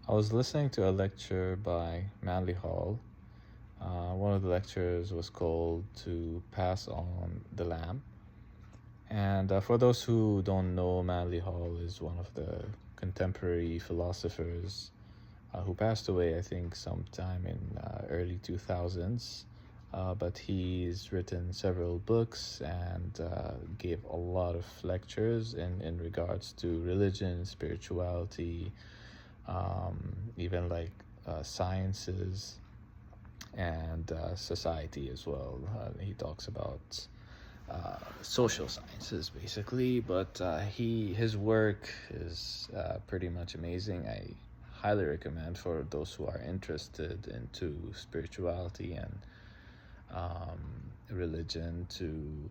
I was listening to a lecture by Manly Hall. One of the lectures was called To Pass on the Lamb. And for those who don't know, Manly Hall is one of the contemporary philosophers who passed away, I think, sometime in early 2000s. But he's written several books and gave a lot of lectures in regards to religion, spirituality, even like sciences and society as well. He talks about social sciences basically, but his work is pretty much amazing. I highly recommend for those who are interested into spirituality and religion to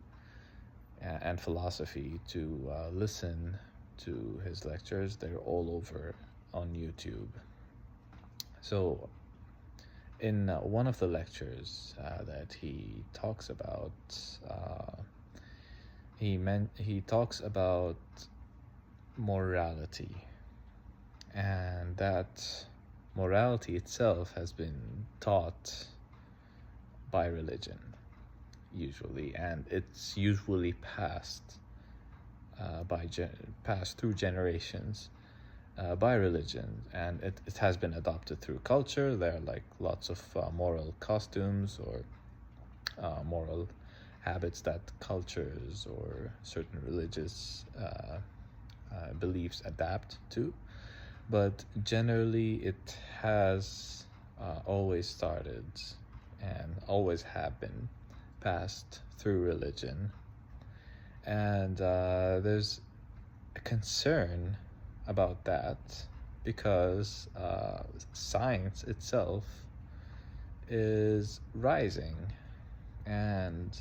and philosophy to listen to his lectures. They're all over on YouTube. So in one of the lectures that he talks about, uh, he talks about morality, and that morality itself has been taught by religion usually, and it's usually passed through generations by religion, and it has been adopted through culture. There are like lots of moral costumes or moral habits that cultures or certain religious beliefs adapt to, but generally it has always started and always have been passed through religion. And there's a concern about that because science itself is rising, and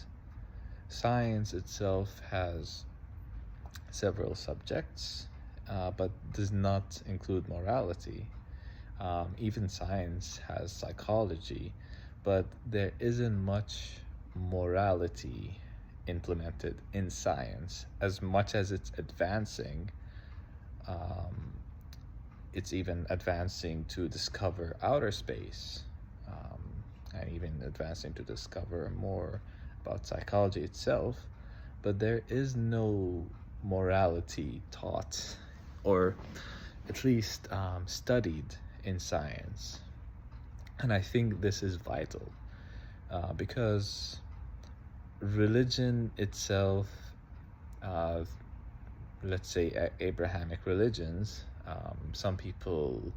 science itself has several subjects, but does not include morality. Even science has psychology, but there isn't much morality implemented in science. As much as it's advancing, um, it's even advancing to discover outer space, and even advancing to discover more about psychology itself. But there is no morality taught, or at least studied in science. And I think this is vital because religion itself, uh, let's say Abrahamic religions, some people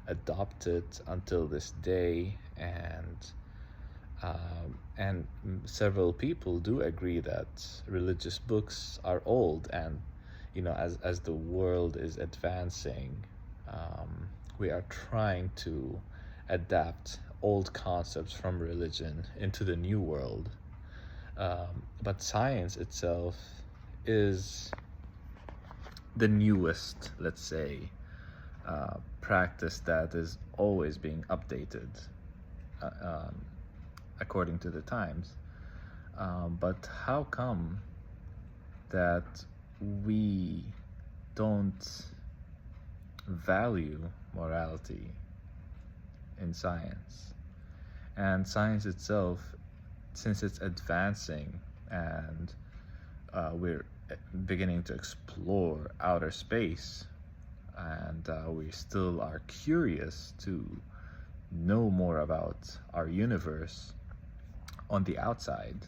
adopt it until this day, and several people do agree that religious books are old, and as the world is advancing, we are trying to adapt old concepts from religion into the new world. But science itself is the newest, let's say, practice that is always being updated uh, um, according to the times. But how come that we don't value morality in science? And science itself, since it's advancing and we're beginning to explore outer space, and we still are curious to know more about our universe on the outside,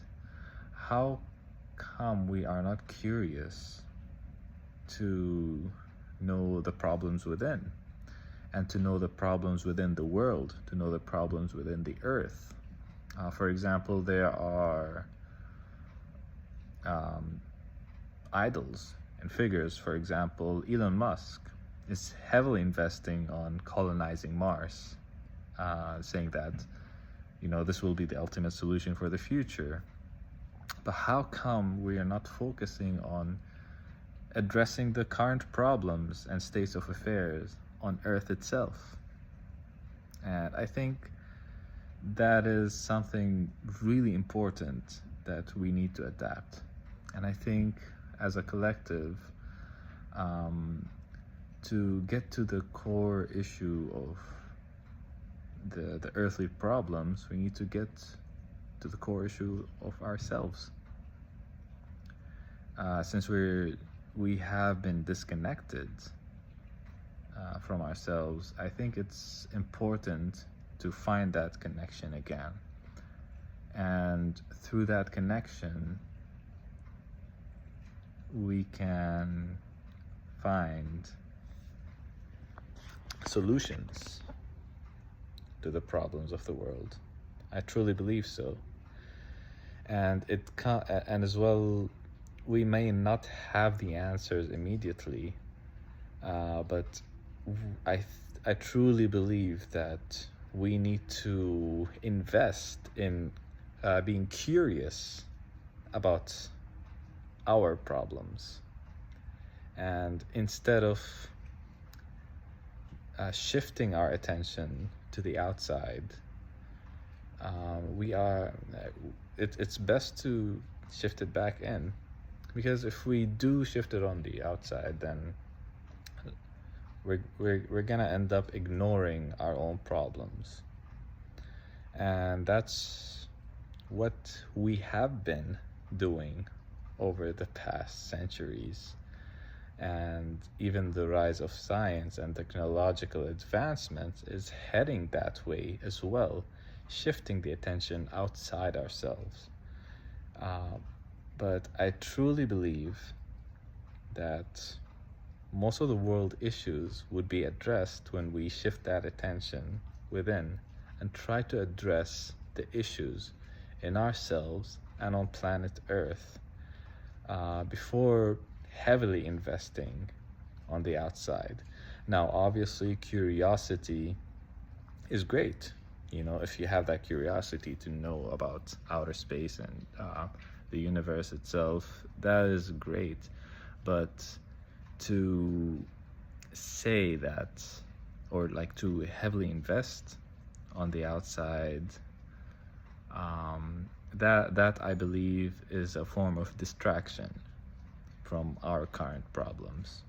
how come we are not curious to know the problems within, and to know the problems within the world, to know the problems within the earth? For example, there are idols and figures. For example, Elon Musk is heavily investing on colonizing Mars, saying that this will be the ultimate solution for the future. But how come we are not focusing on addressing the current problems and states of affairs on Earth itself? And I think that is something really important that we need to adapt. And I think as a collective, to get to the core issue of the earthly problems, we need to get to the core issue of ourselves. Since we have been disconnected from ourselves, I think it's important to find that connection again. And through that connection, we can find solutions to the problems of the world. I truly believe so. And and as well, we may not have the answers immediately, but I truly believe that we need to invest in being curious about our problems, and instead of shifting our attention to the outside, it's best to shift it back in, because if we do shift it on the outside, then we're gonna end up ignoring our own problems. And that's what we have been doing over the past centuries. And even the rise of science and technological advancements is heading that way as well, shifting the attention outside ourselves. But I truly believe that most of the world issues would be addressed when we shift that attention within and try to address the issues in ourselves and on planet Earth before heavily investing on the outside. Now, obviously, curiosity is great. If you have that curiosity to know about outer space and the universe itself, that is great. But to say that, or like to heavily invest on the outside, that I believe is a form of distraction from our current problems.